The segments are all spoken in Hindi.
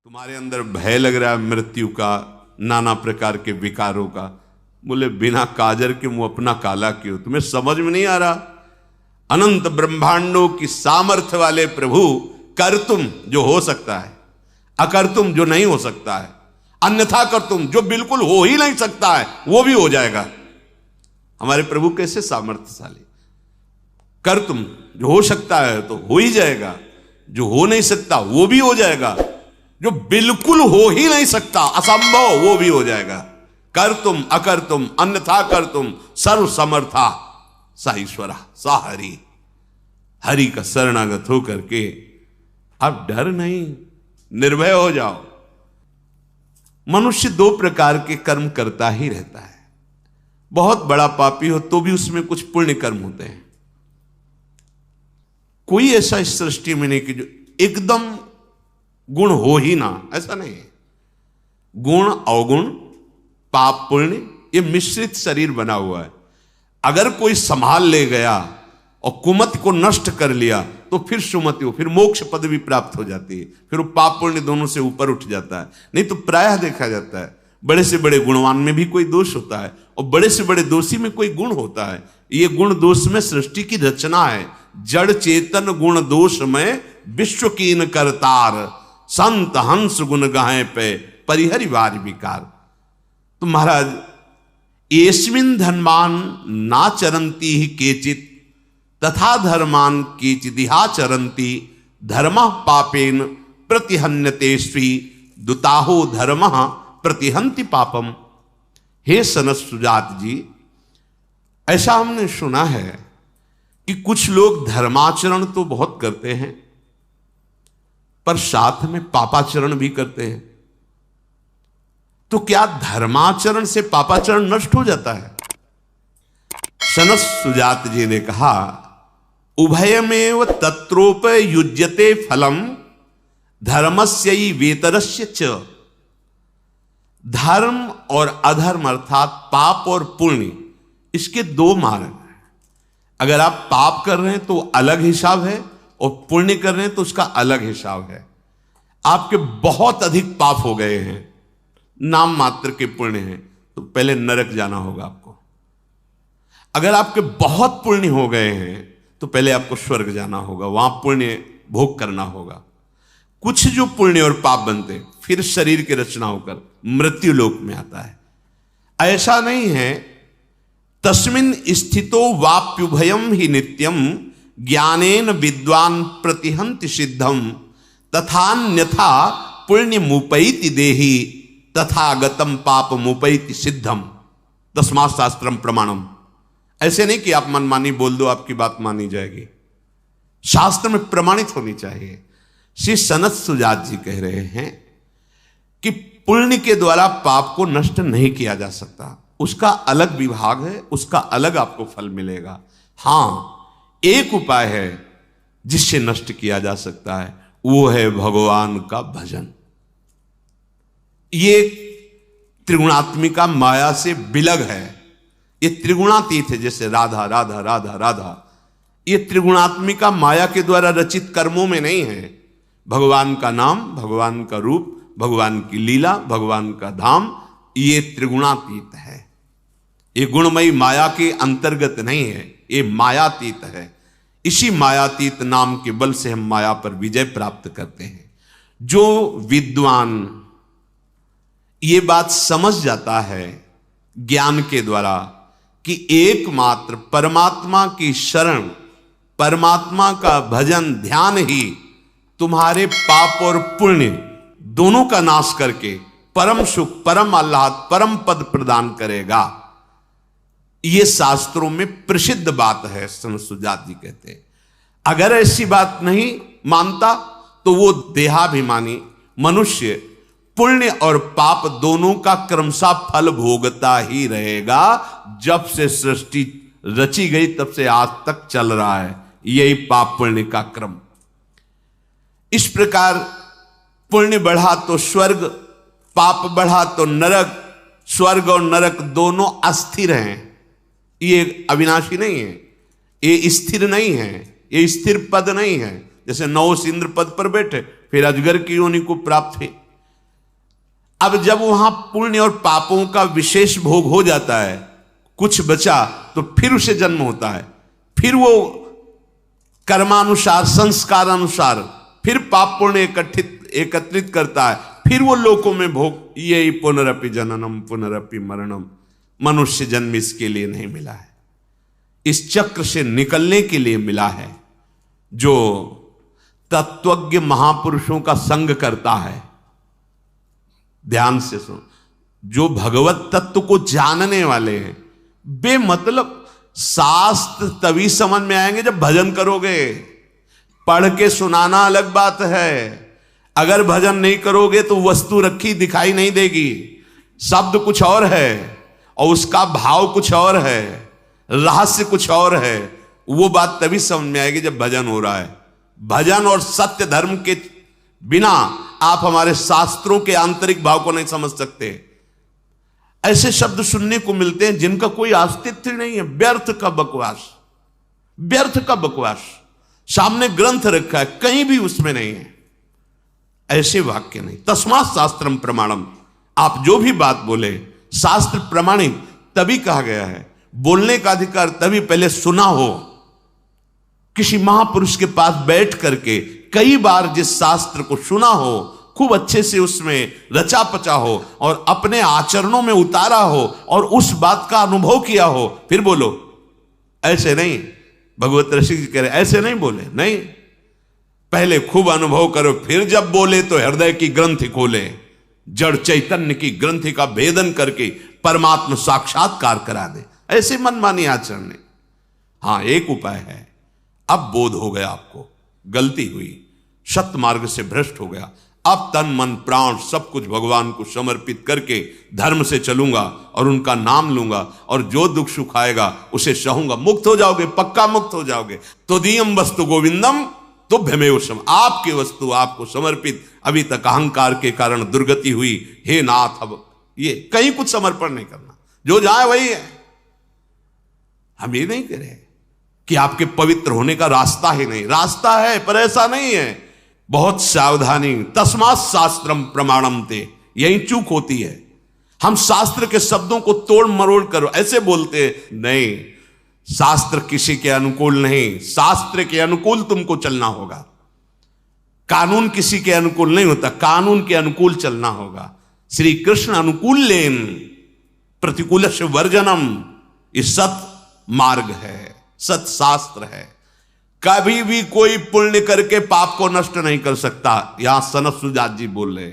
तुम्हारे अंदर भय लग रहा है मृत्यु का, नाना प्रकार के विकारों का। बोले बिना काजर के मुंह अपना काला क्यों? तुम्हें समझ में नहीं आ रहा? अनंत ब्रह्मांडों की सामर्थ्य वाले प्रभु, कर तुम जो हो सकता है, अकर तुम जो नहीं हो सकता है, अन्यथा कर तुम जो बिल्कुल हो ही नहीं सकता है वो भी हो जाएगा। हमारे प्रभु कैसे सामर्थ्यशाली। कर तुम जो हो सकता है तो हो ही जाएगा, जो हो नहीं सकता वो भी हो जाएगा, जो बिल्कुल हो ही नहीं सकता, असंभव, वो भी हो जाएगा। कर तुम अकर तुम अन्यथा कर तुम सर्व समर्था सा ईश्वरा सा हरि। हरि का शरणागत होकर के अब डर नहीं, निर्भय हो जाओ। मनुष्य दो प्रकार के कर्म करता ही रहता है। बहुत बड़ा पापी हो तो भी उसमें कुछ पुण्य कर्म होते हैं। कोई ऐसा इस सृष्टि में नहीं कि जो एकदम गुण हो ही ना, ऐसा नहीं है। गुण अवगुण पाप पुण्य ये मिश्रित शरीर बना हुआ है। अगर कोई संभाल ले गया और कुमति को नष्ट कर लिया तो फिर सुमति हो, फिर मोक्ष पदवी प्राप्त हो जाती है, फिर वो पाप पुण्य दोनों से ऊपर उठ जाता है। नहीं तो प्रायः देखा जाता है बड़े से बड़े गुणवान में भी कोई दोष होता है और बड़े से बड़े दोषी में कोई गुण होता है। ये गुण दोष में सृष्टि की रचना है। जड़ चेतन गुण दोष में विश्व कीन करतार, संत हंस गुण गाहे पे परिहरि वार विकार। तो महाराज एस्मिन धनवान ना चरंती ही केचित तथा धर्मान केचिदिहा चरंती धर्म पापेन प्रतिहन्यते स्वी दुताहो धर्म प्रतिहंति पापम। हे सनत सुजात जी, ऐसा हमने सुना है कि कुछ लोग धर्माचरण तो बहुत करते हैं पर साथ में पापाचरण भी करते हैं। तो क्या धर्माचरण से पापाचरण नष्ट हो जाता है? सनत सुजात जी ने कहा उभयमेव तत्रोपयुज्यते फलम धर्मस्यै वेतरस्य च। धर्म और अधर्म अर्थात पाप और पुण्य, इसके दो मार्ग हैं। अगर आप पाप कर रहे हैं तो अलग हिसाब है और पुण्य कर रहे हैं तो उसका अलग हिसाब है। आपके बहुत अधिक पाप हो गए हैं, नाम मात्र के पुण्य हैं, तो पहले नरक जाना होगा आपको। अगर आपके बहुत पुण्य हो गए हैं तो पहले आपको स्वर्ग जाना होगा, वहां पुण्य भोग करना होगा। कुछ जो पुण्य और पाप बनते फिर शरीर की रचना होकर मृत्यु लोक में आता है। ऐसा नहीं है। तस्मिन स्थितो वाप्युभयम ही नित्यम ज्ञानेन विद्वान प्रतिहंति सिद्धम तथान्यथा पुण्य मुपैति देहि तथागतम पाप मुपैति सिद्धम तस्मात् शास्त्रम प्रमाणम। ऐसे नहीं कि आप मनमानी बोल दो आपकी बात मानी जाएगी, शास्त्र में प्रमाणित होनी चाहिए। श्री सनत सुजात जी कह रहे हैं कि पुण्य के द्वारा पाप को नष्ट नहीं किया जा सकता, उसका अलग विभाग है, उसका अलग आपको फल मिलेगा। हां, एक उपाय है जिससे नष्ट किया जा सकता है, वो है भगवान का भजन। ये त्रिगुणात्मिका माया से विलग है। ये त्रिगुणातीत है, जैसे राधा राधा राधा राधा। ये त्रिगुणात्मिका माया के द्वारा रचित कर्मों में नहीं है। भगवान का नाम, भगवान का रूप, भगवान की लीला, भगवान का धाम, ये त्रिगुणातीत है। ये गुणमयी माया के अंतर्गत नहीं है, ये मायातीत है। इसी मायातीत नाम के बल से हम माया पर विजय प्राप्त करते हैं। जो विद्वान ये बात समझ जाता है ज्ञान के द्वारा कि एकमात्र परमात्मा की शरण, परमात्मा का भजन ध्यान ही तुम्हारे पाप और पुण्य दोनों का नाश करके परम सुख, परम आह्लाद, परम पद प्रदान करेगा, यह शास्त्रों में प्रसिद्ध बात है। सनत सुजात जी कहते हैं अगर ऐसी बात नहीं मानता तो वो देहाभिमानी मनुष्य पुण्य और पाप दोनों का क्रमशः फल भोगता ही रहेगा। जब से सृष्टि रची गई तब से आज तक चल रहा है यही पाप पुण्य का क्रम। इस प्रकार पुण्य बढ़ा तो स्वर्ग, पाप बढ़ा तो नरक। स्वर्ग और नरक दोनों अस्थिर हैं, ये अविनाशी नहीं है, ये स्थिर नहीं है, ये स्थिर पद नहीं है। जैसे नौश इंद्र पद पर बैठे फिर अजगर की योनि को प्राप्त हुई, अब जब वहां पुण्य और पापों का विशेष भोग हो जाता है, कुछ बचा, तो फिर उसे जन्म होता है, फिर वो कर्मानुसार संस्कार अनुसार फिर पाप पुण्य एकत्रित करता है, फिर वो लोकों में भोग। यही पुनरपि जननम पुनरपि मरणम, मनुष्य जन्म इसके लिए नहीं मिला है, इस चक्र से निकलने के लिए मिला है। जो तत्वज्ञ महापुरुषों का संग करता है, ध्यान से सुन, जो भगवत तत्व को जानने वाले हैं, बेमतलब शास्त्र तभी समझ में आएंगे जब भजन करोगे। पढ़ के सुनाना अलग बात है, अगर भजन नहीं करोगे तो वस्तु रखी दिखाई नहीं देगी, शब्द कुछ और है और उसका भाव कुछ और है, रहस्य कुछ और है। वो बात तभी समझ में आएगी जब भजन हो रहा है। भजन और सत्य धर्म के बिना आप हमारे शास्त्रों के आंतरिक भाव को नहीं समझ सकते। ऐसे शब्द सुनने को मिलते हैं जिनका कोई अस्तित्व नहीं है, व्यर्थ का बकवास, व्यर्थ का बकवास। सामने ग्रंथ रखा है, कहीं भी उसमें नहीं है, ऐसे वाक्य नहीं। तस्मात् शास्त्रम प्रमाणम, आप जो भी बात बोले शास्त्र प्रमाणित तभी कहा गया है। बोलने का अधिकार तभी पहले सुना हो, किसी महापुरुष के पास बैठ करके कई बार जिस शास्त्र को सुना हो, खूब अच्छे से उसमें रचा पचा हो और अपने आचरणों में उतारा हो और उस बात का अनुभव किया हो, फिर बोलो। ऐसे नहीं, भगवत ऋषि जी कह रहे ऐसे नहीं बोले, नहीं, पहले खूब अनुभव करो, फिर जब बोले तो हृदय की ग्रंथि खोले, जड़ चैतन्य की ग्रंथि का भेदन करके परमात्मा साक्षात्कार करा दे। ऐसे मनमानी आचरण नहीं। हां, एक उपाय है, अब बोध हो गया आपको, गलती हुई, सत्य मार्ग से भ्रष्ट हो गया, अब तन मन प्राण सब कुछ भगवान को समर्पित करके धर्म से चलूंगा और उनका नाम लूंगा और जो दुख सुख आएगा उसे सहूंगा। मुक्त हो जाओगे, पक्का मुक्त हो जाओगे। तो दीयम वस्तु गोविंदम तुभ्यमेव सम, आपकी वस्तु आपको समर्पित। अभी तक अहंकार के कारण दुर्गति हुई, हे नाथ, अब ये कहीं कुछ समर्पण नहीं करना, जो जाए वही है। हम ये नहीं कह रहे कि आपके पवित्र होने का रास्ता ही नहीं, रास्ता है पर ऐसा नहीं है। बहुत सावधानी, तस्मात् शास्त्रम प्रमाणम ते, यही चूक होती है। हम शास्त्र के शब्दों को तोड़ मरोड़ कर ऐसे बोलते नहीं, शास्त्र किसी के अनुकूल नहीं, शास्त्र के अनुकूल तुमको चलना होगा। कानून किसी के अनुकूल नहीं होता, कानून के अनुकूल चलना होगा। श्री कृष्ण अनुकूल लेन प्रतिकूल से वर्जनम, ये सत मार्ग है, सत शास्त्र है। कभी भी कोई पुण्य करके पाप को नष्ट नहीं कर सकता। यहां सनत सुजात जी बोल रहे,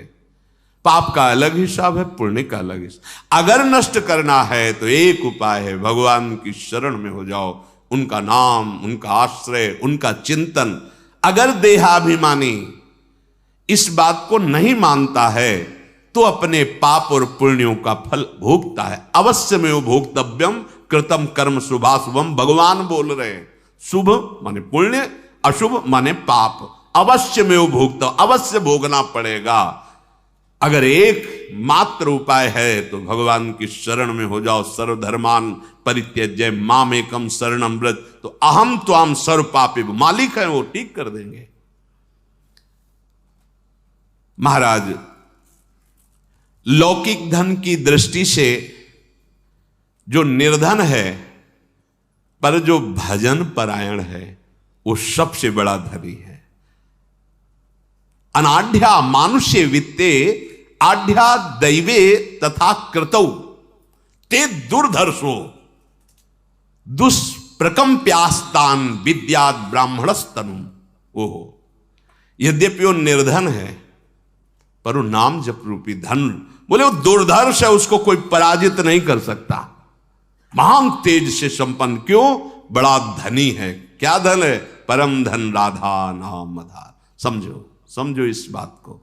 पाप का अलग हिसाब है, पुण्य का अलग हिसाब। अगर नष्ट करना है तो एक उपाय है, भगवान की शरण में हो जाओ, उनका नाम, उनका आश्रय, उनका चिंतन। अगर देहाभिमानी इस बात को नहीं मानता है तो अपने पाप और पुण्यों का फल भोगता है। अवश्य में वो भोक्तव्यम कृतम कर्म शुभाशुभम, भगवान बोल रहे हैं। शुभ माने पुण्य, अशुभ माने पाप, अवश्य में वो भोगता, अवश्य भोगना पड़ेगा। अगर एक मात्र उपाय है तो भगवान की शरण में हो जाओ। सर्वधर्मान परित्यज्य मामेकम शरणम व्रज, तो अहम त्वाम सर्व पापी, मालिक है वो, ठीक कर देंगे। महाराज, लौकिक धन की दृष्टि से जो निर्धन है, पर जो भजन परायण है वो सबसे बड़ा धनी है। अनाढ़्या मानुष्य वित्ते आढ़्या दैवे तथा कृतौ ते दुर्धर्षो दुष्प्रकंप्यास्तान विद्यात् ब्राह्मणस्तनु। ओहो, यद्यपि वो निर्धन है पर वो नाम जप रूपी धन, बोले वो दुर्धर्ष है, उसको कोई पराजित नहीं कर सकता। महान तेज से संपन्न, क्यों? बड़ा धनी है। क्या धन है? परम धन राधा नाम आधार। समझो, समझो इस बात को।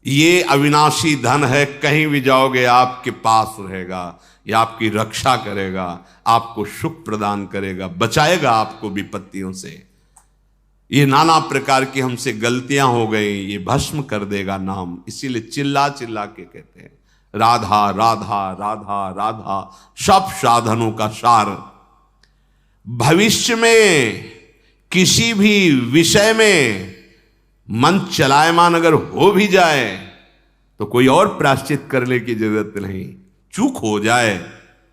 ये अविनाशी धन है, कहीं भी जाओगे आपके पास रहेगा, ये आपकी रक्षा करेगा, आपको सुख प्रदान करेगा, बचाएगा आपको विपत्तियों से। ये नाना प्रकार की हमसे गलतियां हो गई, ये भस्म कर देगा नाम। इसीलिए चिल्ला चिल्ला के कहते हैं राधा राधा राधा राधा, सब साधनों का सार। भविष्य में किसी भी विषय में मन चलायमान अगर हो भी जाए तो कोई और प्रायश्चित करने की जरूरत नहीं। चूक हो जाए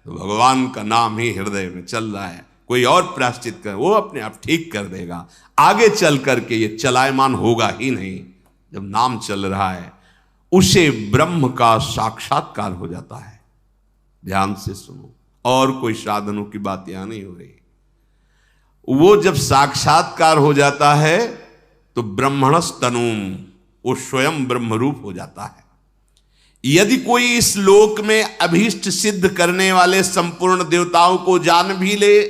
तो भगवान का नाम ही हृदय में चल रहा है, कोई और प्रायश्चित कर, वो अपने आप ठीक कर देगा। आगे चल करके ये चलायमान होगा ही नहीं। जब नाम चल रहा है उसे ब्रह्म का साक्षात्कार हो जाता है। ध्यान से सुनो, और कोई साधनों की बात यहां नहीं हो रही। वो जब साक्षात्कार हो जाता है तो ब्रह्मणस तनुम, वो स्वयं ब्रह्मरूप हो जाता है। यदि कोई इस लोक में अभीष्ट सिद्ध करने वाले संपूर्ण देवताओं को जान भी ले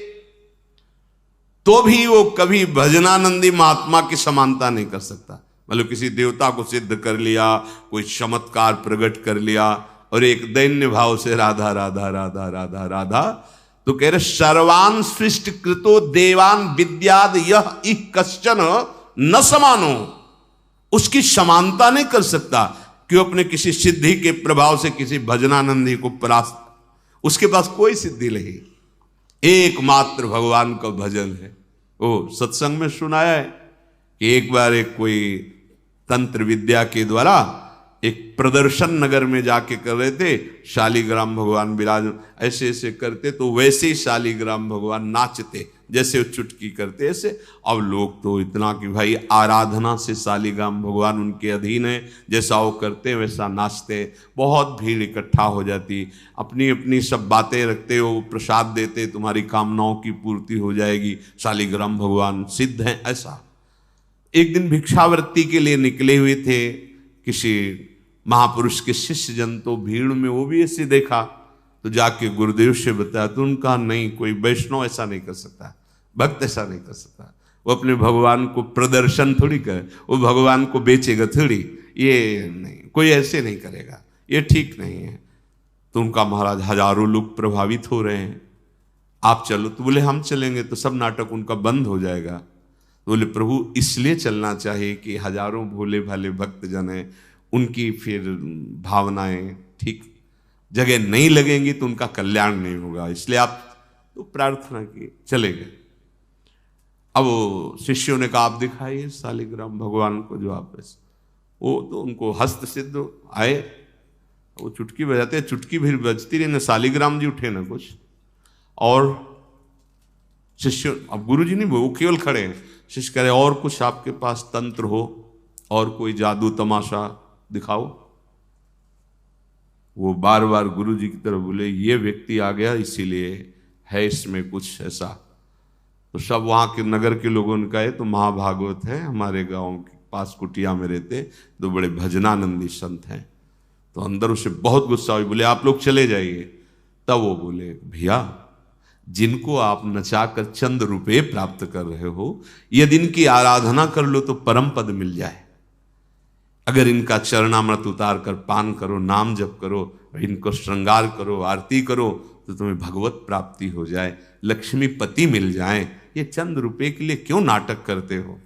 तो भी वो कभी भजनानंदी महात्मा की समानता नहीं कर सकता। मतलब किसी देवता को सिद्ध कर लिया, कोई चमत्कार प्रकट कर लिया और एक दैन्य भाव से राधा राधा राधा राधा राधा, तो कह रहे सर्वान सृष्टि कृतो देवान विद्याद यह इह कश्चन न समानो, उसकी समानता नहीं कर सकता कि वो अपने किसी सिद्धि के प्रभाव से किसी भजनानंदी को परास्त, उसके पास कोई सिद्धि नहीं, एकमात्र भगवान का भजन है। वो सत्संग में सुनाया है कि एक बार एक कोई तंत्र विद्या के द्वारा एक प्रदर्शन नगर में जाके कर रहे थे, शालिग्राम भगवान विराज ऐसे ऐसे करते, तो वैसे ही शालिग्राम भगवान नाचते जैसे वो चुटकी करते ऐसे। अब लोग तो इतना कि भाई आराधना से शालिग्राम भगवान उनके अधीन है, जैसा वो करते वैसा नाचते। बहुत भीड़ इकट्ठा हो जाती, अपनी अपनी सब बातें रखते हो, प्रसाद देते, तुम्हारी कामनाओं की पूर्ति हो जाएगी, शालिग्राम भगवान सिद्ध हैं ऐसा। एक दिन भिक्षावृत्ति के लिए निकले हुए थे किसी महापुरुष के शिष्य जन, तो भीड़ में वो भी ऐसे देखा तो जाके गुरुदेव से बताया, तो उनका नहीं, कोई वैष्णव ऐसा नहीं कर सकता, भक्त ऐसा नहीं कर सकता, वो अपने भगवान को प्रदर्शन थोड़ी करे, वो भगवान को बेचेगा थोड़ी, ये नहीं, कोई ऐसे नहीं करेगा, ये ठीक नहीं है। तो उनका महाराज हजारों लोग प्रभावित हो रहे हैं, आप चलो। तो बोले हम चलेंगे तो सब नाटक उनका बंद हो जाएगा। तो बोले प्रभु इसलिए चलना चाहिए कि हजारों भोले भाले भक्त जन हैं, उनकी फिर भावनाएं ठीक जगह नहीं लगेंगी तो उनका कल्याण नहीं होगा, इसलिए आप तो प्रार्थना की, चले गए। अब वो शिष्यों ने कहा आप दिखाइए शालिग्राम भगवान को जो आप ऐसे, वो तो उनको हस्त सिद्ध आए, वो चुटकी बजाते, चुटकी भी बजती रही ना, शालिग्राम जी उठे ना कुछ। और शिष्य, अब गुरु जी नहीं, वो केवल खड़े हैं। शिष्य कह रहे और कुछ आपके पास तंत्र हो और कोई जादू तमाशा दिखाओ। वो बार बार गुरु जी की तरफ बोले ये व्यक्ति आ गया इसीलिए है इसमें कुछ ऐसा। तो सब वहाँ के नगर के लोगों ने कहा तो महाभागवत है, हमारे गांव के पास कुटिया में रहते, तो बड़े भजनानंदी संत हैं। तो अंदर उसे बहुत गुस्सा हुई, बोले आप लोग चले जाइए। तब वो बोले भैया जिनको आप नचाकर चंद रुपए प्राप्त कर रहे हो, यदि इनकी आराधना कर लो तो परम पद मिल जाए। अगर इनका चरणामृत उतार कर पान करो, नाम जप करो, इनको श्रृंगार करो, आरती करो तो तुम्हें भगवत प्राप्ति हो जाए, लक्ष्मीपति मिल जाए। ये चंद रुपए के लिए क्यों नाटक करते हो?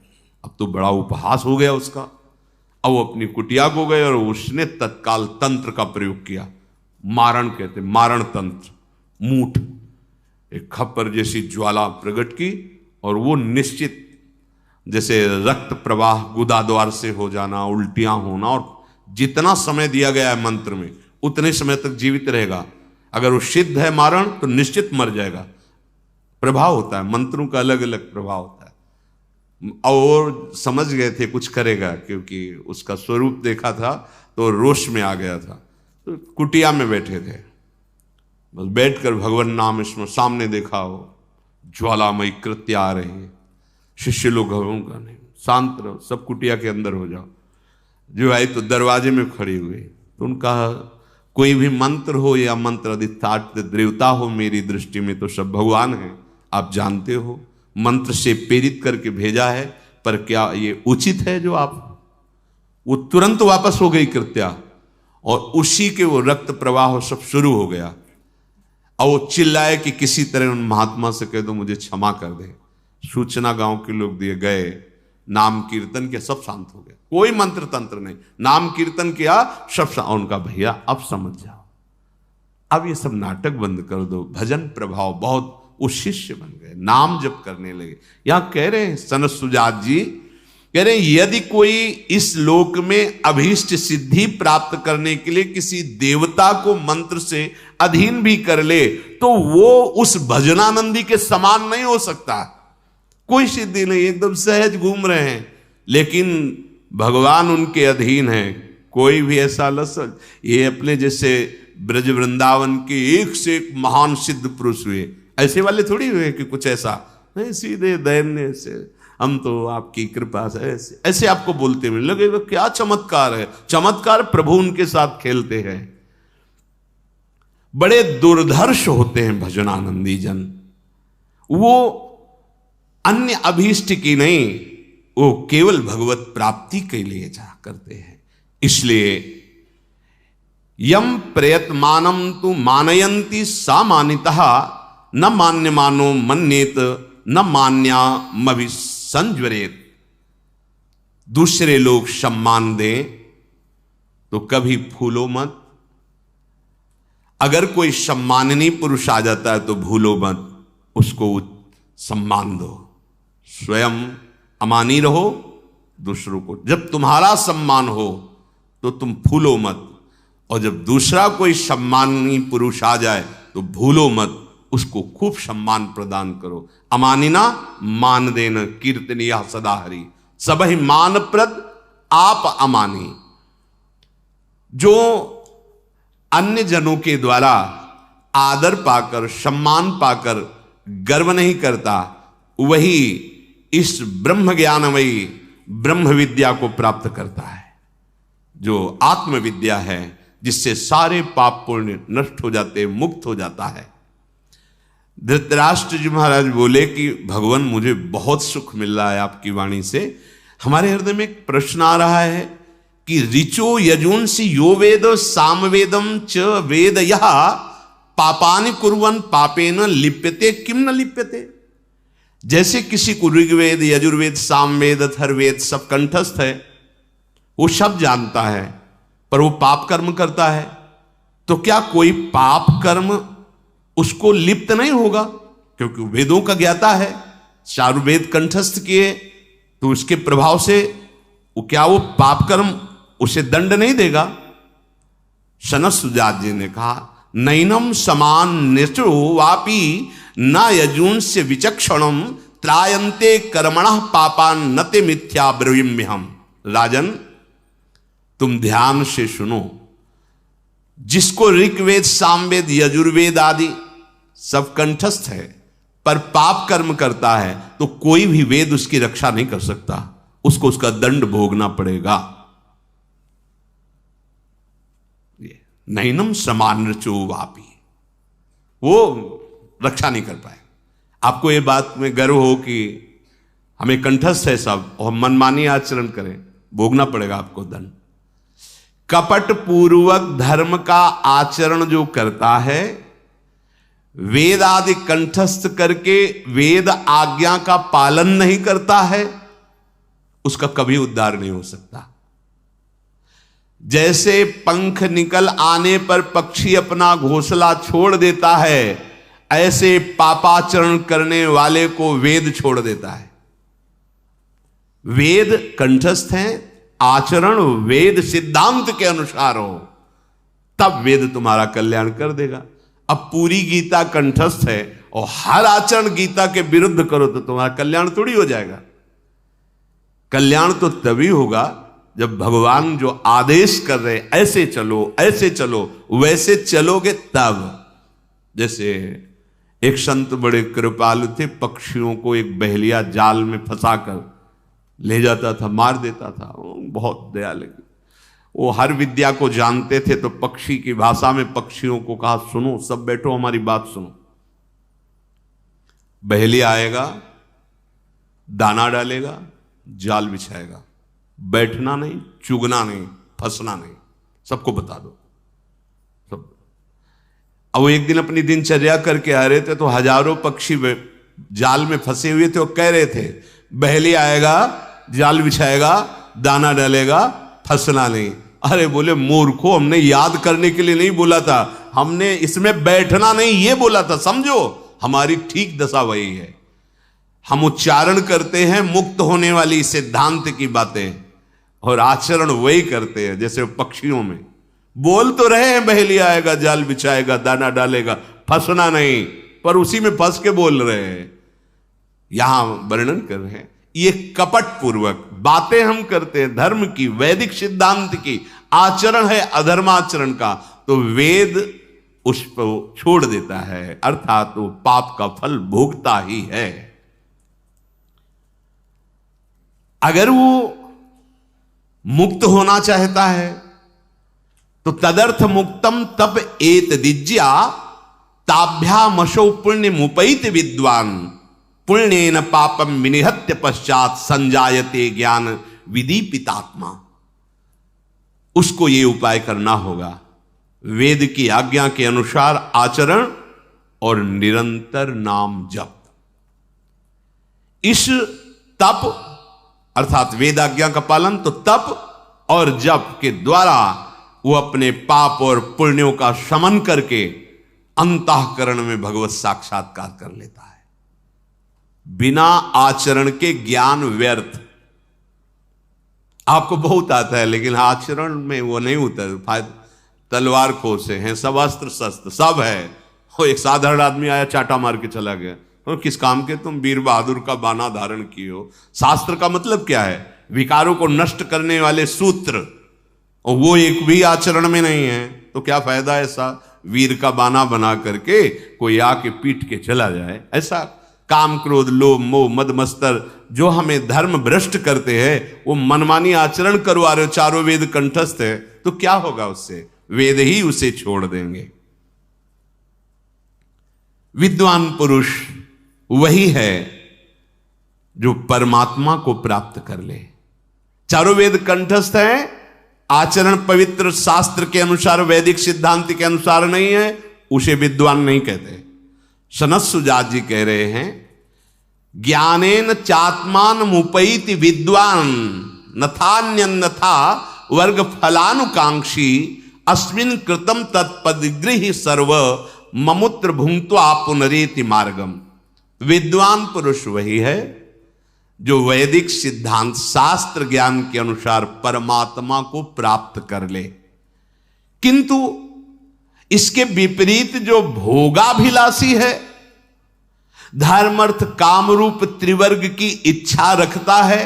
अब तो बड़ा उपहास हो गया उसका। अब वो अपनी कुटिया को गए और उसने तत्काल तंत्र का प्रयोग किया। मारण कहते, मारण तंत्र। मूठ एक खप्पर जैसी ज्वाला प्रकट की और वो निश्चित जैसे रक्त प्रवाह गुदा द्वार से हो जाना, उल्टियां होना, और जितना समय दिया गया है मंत्र में उतने समय तक जीवित रहेगा। अगर वो सिद्ध है मारण तो निश्चित मर जाएगा। प्रभाव होता है, मंत्रों का अलग अलग प्रभाव होता है। और समझ गए थे कुछ करेगा, क्योंकि उसका स्वरूप देखा था तो रोष में आ गया था। तो कुटिया में बैठे थे, बस बैठकर भगवान नाम इसमें सामने देखा हो ज्वालामयी कृत्य आ रही है। शिष्य लोग का नहीं, शांत रहो, सब कुटिया के अंदर हो जाओ। जो आई तो दरवाजे में खड़ी हुई, तो उनका कोई भी मंत्र हो या मंत्र अधिष्ठात देवता हो, मेरी दृष्टि में तो सब भगवान हैं, आप जानते हो। मंत्र से प्रेरित करके भेजा है, पर क्या ये उचित है जो आप? वो तुरंत वापस हो गई कृत्या, और उसी के वो रक्त प्रवाह सब शुरू हो गया। और वो चिल्लाए कि किसी तरह उन महात्मा से कह दो मुझे क्षमा कर दे। सूचना गांव के लोग दिए गए, नाम कीर्तन किया, सब शांत हो गया। कोई मंत्र तंत्र नहीं, नाम कीर्तन किया, सब उनका भैया अब समझ जाओ, अब ये सब नाटक बंद कर दो। भजन प्रभाव बहुत, वो शिष्य बन गए, नाम जप करने लगे। यहां कह रहे हैं सनत सुजात जी कह रहे हैं यदि कोई इस लोक में अभीष्ट सिद्धि प्राप्त करने के लिए किसी देवता को मंत्र से अधीन भी कर ले तो वो उस भजनानंदी के समान नहीं हो सकता। कोई सिद्धि नहीं, एकदम सहज घूम रहे हैं, लेकिन भगवान उनके अधीन है। कोई भी ऐसा लसल, ये अपने जैसे ब्रज वृंदावन के एक से एक महान सिद्ध पुरुष हुए, ऐसे वाले थोड़ी हुए कि कुछ ऐसा नहीं, सीधे दैन्य से हम तो आपकी कृपा से ऐसे आपको बोलते मिले, लगेगा क्या चमत्कार है। चमत्कार प्रभु उनके साथ खेलते हैं। बड़े दुर्धर्ष होते हैं भजनानंदी जन, वो अन्य अभीष्ट की नहीं, वो केवल भगवत प्राप्ति के लिए चाह करते हैं। इसलिए यम प्रयतमानम तु मानयंती सामान्यतः न मान्यमानो मन्येत न मान्यामभि संज्वरेत। दूसरे लोग सम्मान दें तो कभी फूलो मत। अगर कोई सम्माननीय पुरुष आ जाता है तो भूलो मत, उसको सम्मान दो। स्वयं अमानी रहो, दूसरों को जब तुम्हारा सम्मान हो तो तुम फूलो मत, और जब दूसरा कोई सम्माननीय पुरुष आ जाए तो भूलो मत, उसको खूब सम्मान प्रदान करो। अमानिना मान देना, कीर्तनिया सदा हरि, सबहि मान प्रद आप अमानी। जो अन्य जनों के द्वारा आदर पाकर सम्मान पाकर गर्व नहीं करता, वही इस ब्रह्म ज्ञानमयी ब्रह्म विद्या को प्राप्त करता है, जो आत्मविद्या है, जिससे सारे पाप पुण्य नष्ट हो जाते, मुक्त हो जाता है। धृतराष्ट्र जी महाराज बोले कि भगवान मुझे बहुत सुख मिल रहा है आपकी वाणी से। हमारे हृदय में एक प्रश्न आ रहा है कि ऋचो यजुंसि यो वेद सामवेदम च वेद यह पापानि कुर्वन् पापेन लिप्यते किम न लिप्यते। जैसे किसी को ऋग्वेद यजुर्वेद सामवेद अथर्ववेद सब कंठस्थ है, वो सब जानता है, पर वो पाप कर्म करता है, तो क्या कोई पाप कर्म उसको लिप्त नहीं होगा? क्योंकि वेदों का ज्ञाता है, चारों वेद कंठस्थ किए, तो उसके प्रभाव से क्या वो पाप कर्म उसे दंड नहीं देगा? सनत सुजात जी ने कहा नैनम समान निचो वापी न यजून से विचक्षणम त्रायन्ते कर्मणः पापान नते मिथ्या ब्रवीम्यहम्। राजन, तुम ध्यान से सुनो, जिसको ऋग्वेद सामवेद यजुर्वेद आदि सब कंठस्थ है पर पाप कर्म करता है, तो कोई भी वेद उसकी रक्षा नहीं कर सकता, उसको उसका दंड भोगना पड़ेगा। नैनम समान रचो वापी, वो रक्षा नहीं कर पाए। आपको ये बात में गर्व हो कि हमें कंठस्थ है सब और मनमानी आचरण करें, भोगना पड़ेगा आपको दंड। कपट पूर्वक धर्म का आचरण जो करता है, वेद आदि कंठस्थ करके वेद आज्ञा का पालन नहीं करता है, उसका कभी उद्धार नहीं हो सकता। जैसे पंख निकल आने पर पक्षी अपना घोंसला छोड़ देता है, ऐसे पापाचरण करने वाले को वेद छोड़ देता है। वेद कंठस्थ हैं, आचरण वेद सिद्धांत के अनुसार हो, तब वेद तुम्हारा कल्याण कर देगा। अब पूरी गीता कंठस्थ है और हर आचरण गीता के विरुद्ध करो तो तुम्हारा कल्याण थोड़ी हो जाएगा। कल्याण तो तभी होगा जब भगवान जो आदेश कर रहे ऐसे चलो वैसे चलोगे तब। जैसे एक संत बड़े कृपालु थे, पक्षियों को एक बहेलिया जाल में फंसाकर ले जाता था, मार देता था, बहुत दया लगी। वो हर विद्या को जानते थे, तो पक्षी की भाषा में पक्षियों को कहा सुनो, सब बैठो, हमारी बात सुनो। बहेलिया आएगा, दाना डालेगा, जाल बिछाएगा, बैठना नहीं, चुगना नहीं, फंसना नहीं, सबको बता दो सब। अब वो एक दिन अपनी दिनचर्या करके आ रहे थे, तो हजारों पक्षी जाल में फंसे हुए थे, वो कह रहे थे बहेलिया आएगा, जाल बिछाएगा, दाना डालेगा, फंसना नहीं। अरे बोले मूर्खो, हमने याद करने के लिए नहीं बोला था, हमने इसमें बैठना नहीं ये बोला था, समझो हमारी ठीक दशा वही है। हम उच्चारण करते हैं मुक्त होने वाली सिद्धांत की बातें, और आचरण वही करते हैं जैसे पक्षियों में। बोल तो रहे हैं बहेली आएगा, जाल बिछाएगा, दाना डालेगा, फंसना नहीं, पर उसी में फंस के बोल रहे हैं। यहां वर्णन कर रहे हैं ये कपट पूर्वक बातें हम करते हैं धर्म की, वैदिक सिद्धांत की, आचरण है अधर्माचरण का, तो वेद उसको छोड़ देता है, अर्थात वो पाप का फल भोगता ही है। अगर वो मुक्त होना चाहता है तो तदर्थ मुक्तम तप एत दिज्या ताभ्यामशो पुण्य मुपैत विद्वान पुण्येन पापम विनिहत्य पश्चात संजायते ज्ञान विदीपितात्मा। उसको ये उपाय करना होगा, वेद की आज्ञा के अनुसार आचरण और निरंतर नाम जप। इस तप अर्थात वेद आज्ञा का पालन, तो तप और जप के द्वारा वो अपने पाप और पुण्यों का शमन करके अंतःकरण में भगवत साक्षात्कार कर लेता है। बिना आचरण के ज्ञान व्यर्थ। आपको बहुत आता है लेकिन आचरण में वो नहीं होता। तलवार खोसे हैं, सब अस्त्र शस्त्र सब है, वो एक साधारण आदमी आया चाटा मार के चला गया, और किस काम के तुम वीर बहादुर का बाना धारण किए हो। शास्त्र का मतलब क्या है? विकारों को नष्ट करने वाले सूत्र, और वो एक भी आचरण में नहीं है, तो क्या फायदा ऐसा वीर का बाना बना करके कोई आके पीट के चला जाए। ऐसा काम क्रोध लोभ मोह मद मत्सर जो हमें धर्म भ्रष्ट करते हैं, वो मनमानी आचरण करवा रहे हो। चारों वेद कंठस्थ है, तो क्या होगा उससे? वेद ही उसे छोड़ देंगे। विद्वान पुरुष वही है जो परमात्मा को प्राप्त कर ले। चारों वेद कंठस्थ है, आचरण पवित्र शास्त्र के अनुसार वैदिक सिद्धांत के अनुसार नहीं है, उसे विद्वान नहीं कहते। सनत सुजात जी कह रहे हैं, ज्ञानेन चात्मान मुपैति विद्वान नथान्यन्यथा वर्ग फलानुकांक्षी अस्मिन् कृतम तत्पदगृहि सर्व ममुत्र भुंक्त्वा पुनरेति मार्गम। विद्वान पुरुष वही है जो वैदिक सिद्धांत शास्त्र ज्ञान के अनुसार परमात्मा को प्राप्त कर ले, किंतु इसके विपरीत जो भोगाभिलाषी है, धर्म अर्थ काम रूप त्रिवर्ग की इच्छा रखता है,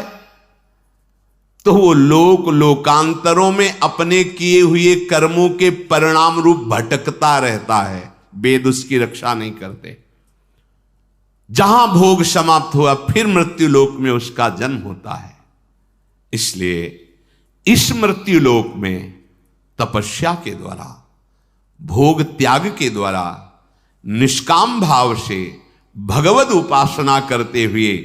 तो वो लोकांतरों में अपने किए हुए कर्मों के परिणाम रूप भटकता रहता है। वेद उसकी रक्षा नहीं करते। जहां भोग समाप्त हुआ फिर मृत्यु लोक में उसका जन्म होता है। इसलिए इस मृत्यु लोक में तपस्या के द्वारा, भोग त्याग के द्वारा, निष्काम भाव से भगवद उपासना करते हुए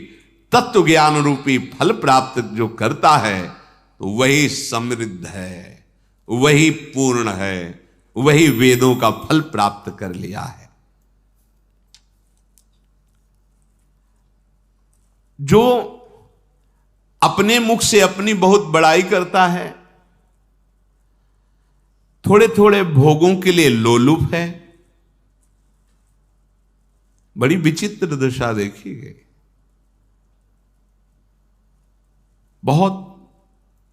तत्व ज्ञान रूपी फल प्राप्त जो करता है, तो वही समृद्ध है, वही पूर्ण है, वही वेदों का फल प्राप्त कर लिया है। जो अपने मुख से अपनी बहुत बड़ाई करता है, थोड़े थोड़े भोगों के लिए लोलुप है, बड़ी विचित्र दशा देखी गई। बहुत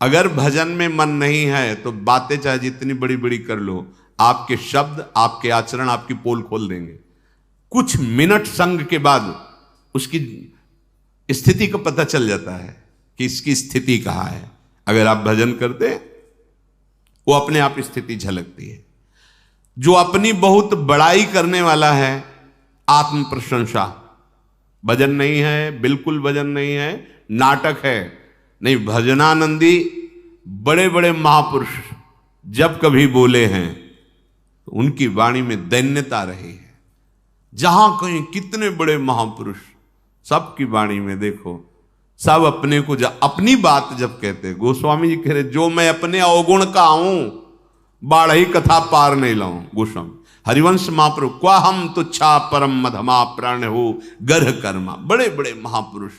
अगर भजन में मन नहीं है तो बातें चाहे जितनी बड़ी बड़ी कर लो, आपके शब्द, आपके आचरण आपकी पोल खोल देंगे। कुछ मिनट संग के बाद उसकी स्थिति का पता चल जाता है कि इसकी स्थिति कहां है। अगर आप भजन करते वो अपने आप स्थिति झलकती है। जो अपनी बहुत बड़ाई करने वाला है, आत्म प्रशंसा, भजन नहीं है, बिल्कुल भजन नहीं है, नाटक है। नहीं, भजनानंदी बड़े बड़े महापुरुष जब कभी बोले हैं तो उनकी वाणी में दैन्यता रही है। जहां कहीं कितने बड़े महापुरुष, सबकी वाणी में देखो, सब अपने को अपनी बात जब कहते, गोस्वामी जी कह रहे, जो मैं अपने अवगुण का हूं बाढ़ कथा पार नहीं लाऊं। गोस्वामी हरिवंश महापुरुष, क्वा हम तुच्छा परम मधमा प्राण हो गर्ह कर्मा। बड़े बड़े महापुरुष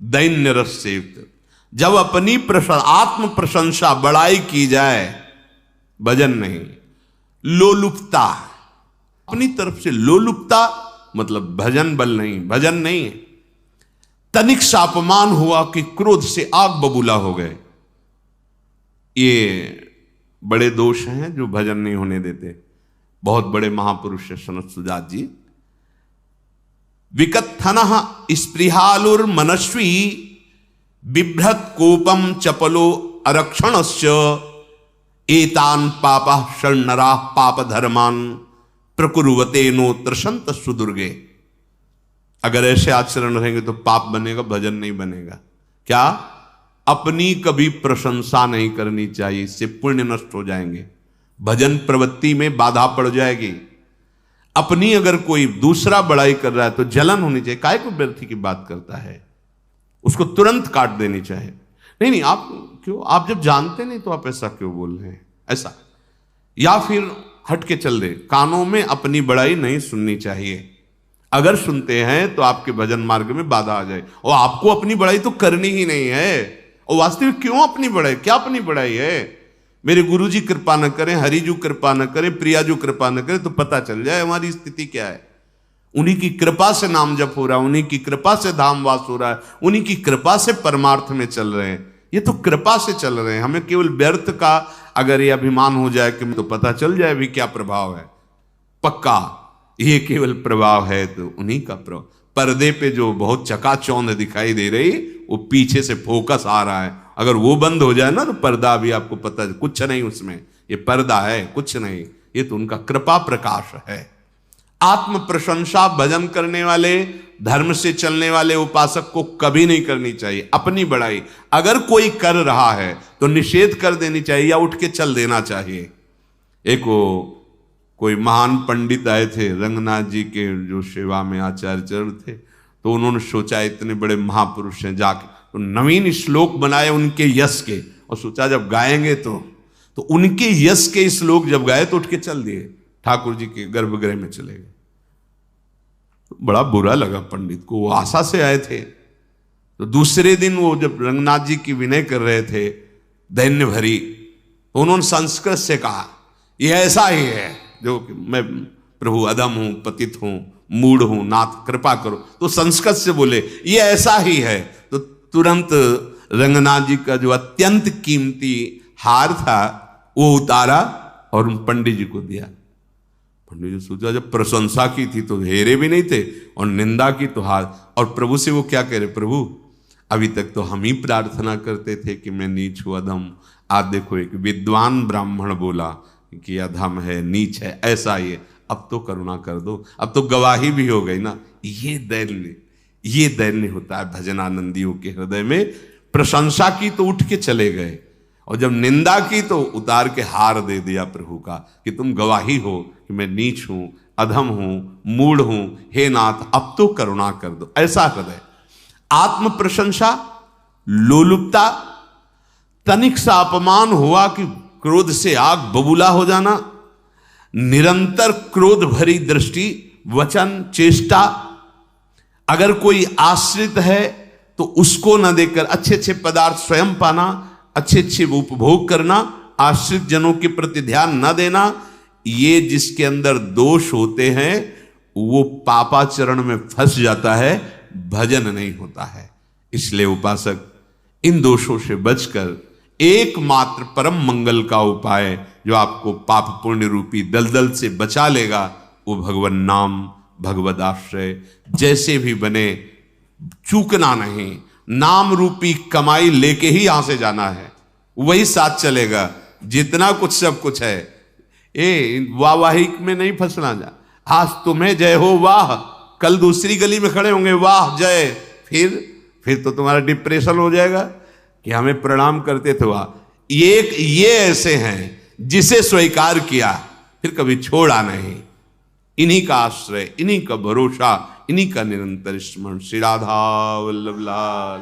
दैन्य रस से युक्त। जब अपनी आत्म प्रशंसा बड़ाई की जाए, भजन नहीं, लोलुपता, अपनी तरफ से लोलुपता, मतलब भजन बल नहीं, भजन नहीं है। तनिक सा अपमान हुआ कि क्रोध से आग बबूला हो गए। ये बड़े दोष हैं जो भजन नहीं होने देते। बहुत बड़े महापुरुष है सनत सुजात जी। विकत्थनः स्पृहालुर मनस्वी बिभ्रत कोपम चपलो अरक्षणस्य एतान पापः षण्णराः पाप धर्मान प्रकुर्वते नो त्रसंत सुदुर्गे। अगर ऐसे आचरण रहेंगे तो पाप बनेगा, भजन नहीं बनेगा। क्या? अपनी कभी प्रशंसा नहीं करनी चाहिए, इससे पुण्य नष्ट हो जाएंगे, भजन प्रवृत्ति में बाधा पड़ जाएगी। अपनी अगर कोई दूसरा बड़ाई कर रहा है तो जलन होनी चाहिए। काय को व्यर्थी की बात करता है, उसको तुरंत काट देनी चाहिए। नहीं आप क्यों, आप जब जानते नहीं तो आप ऐसा क्यों बोल रहे हैं, ऐसा। या फिर हट के चल दे। कानों में अपनी बड़ाई नहीं सुननी चाहिए। अगर सुनते हैं तो आपके भजन मार्ग में बाधा आ जाए। और आपको अपनी बड़ाई तो करनी ही नहीं है। और वास्तविक क्यों अपनी बड़ाई, क्या अपनी बड़ाई है? मेरे गुरु जी कृपा न करें, हरिजू कृपा न करें, प्रियाजू कृपा न करें तो पता चल जाए हमारी स्थिति क्या है। उन्हीं की कृपा से नाम जप हो रहा है, उन्हीं की कृपा से धाम वास हो रहा है, उन्हीं की कृपा से परमार्थ में चल रहे हैं। ये तो कृपा से चल रहे हैं। हमें केवल व्यर्थ का अगर ये अभिमान हो जाए कि तो पता चल जाए भी क्या प्रभाव है। पक्का ये केवल प्रभाव है तो उन्हीं का प्रभाव। पर्दे पे जो बहुत चकाचौंध दिखाई दे रही, वो पीछे से फोकस आ रहा है। अगर वो बंद हो जाए ना तो पर्दा भी आपको पता कुछ नहीं, उसमें ये पर्दा है कुछ नहीं, ये तो उनका कृपा प्रकाश है। आत्म प्रशंसा भजन करने वाले, धर्म से चलने वाले उपासक को कभी नहीं करनी चाहिए। अपनी बड़ाई अगर कोई कर रहा है तो निषेध कर देनी चाहिए या उठ के चल देना चाहिए। एक वो कोई महान पंडित आए थे, रंगनाथ जी के जो सेवा में आचार्य थे, तो उन्होंने सोचा इतने बड़े महापुरुष हैं, जाके तो नवीन श्लोक बनाए उनके यश के, और सोचा जब गाएंगे तो उनके यश के श्लोक जब गाए तो उठ के चल दिए, ठाकुर जी के गर्भगृह में चले गए। तो बड़ा बुरा लगा पंडित को, वो आशा से आए थे। तो दूसरे दिन वो जब रंगनाथ जी की विनय कर रहे थे दैन्य भरी, तो उन्होंने संस्कृत से कहा ये ऐसा ही है जो मैं प्रभु अधम हूं, पतित हूं, मूढ़ हूं, नाथ कृपा करो। तो संस्कृत से बोले ये ऐसा ही है। तो तुरंत रंगनाथ जी का जो अत्यंत कीमती हार था वो उतारा और उन पंडित जी को दिया। पंडित जी सोचा जब प्रशंसा की थी तो हेरे भी नहीं थे, और निंदा की तो हार। और प्रभु से वो क्या कह रहे, प्रभु अभी तक तो हम ही प्रार्थना करते थे कि मैं नीच हूं, अधम। आज देखो एक विद्वान ब्राह्मण बोला कि अधम है, नीच है, ऐसा ही है, अब तो करुणा कर दो, अब तो गवाही भी हो गई ना। ये दैन्य होता है भजनानंदियों के हृदय में। प्रशंसा की तो उठ के चले गए, और जब निंदा की तो उतार के हार दे दिया प्रभु का कि तुम गवाही हो कि मैं नीच हूं, अधम हूं, मूढ़ हूं, हे नाथ अब तो करुणा कर दो, ऐसा हृदय। आत्म प्रशंसा, लोलुपता, तनिक सा अपमान हुआ कि क्रोध से आग बबूला हो जाना, निरंतर क्रोध भरी दृष्टि, वचन, चेष्टा। अगर कोई आश्रित है तो उसको न देकर अच्छे अच्छे पदार्थ स्वयं पाना, अच्छे अच्छे उपभोग करना, आश्रित जनों के प्रति ध्यान न देना, ये जिसके अंदर दोष होते हैं वो पापाचरण में फंस जाता है, भजन नहीं होता है। इसलिए उपासक इन दोषों से बचकर एकमात्र परम मंगल का उपाय जो आपको पाप पुण्य रूपी दलदल से बचा लेगा वो भगवान नाम, भगवद आश्रय। जैसे भी बने चूकना नहीं, नाम रूपी कमाई लेके ही यहां से जाना है, वही साथ चलेगा। जितना कुछ सब कुछ है, वाहिक में नहीं फंसना। जा आज तुम्हें जय हो वाह, कल दूसरी गली में खड़े होंगे वाह जय, फिर तो तुम्हारा डिप्रेशन हो जाएगा कि हमें प्रणाम करते थे वाह। ये ऐसे हैं जिसे स्वीकार किया फिर कभी छोड़ा नहीं। इन्हीं का आश्रय, इन्हीं का भरोसा, इन्हीं का निरंतर स्मरण। श्री राधा वल्लभ लाल।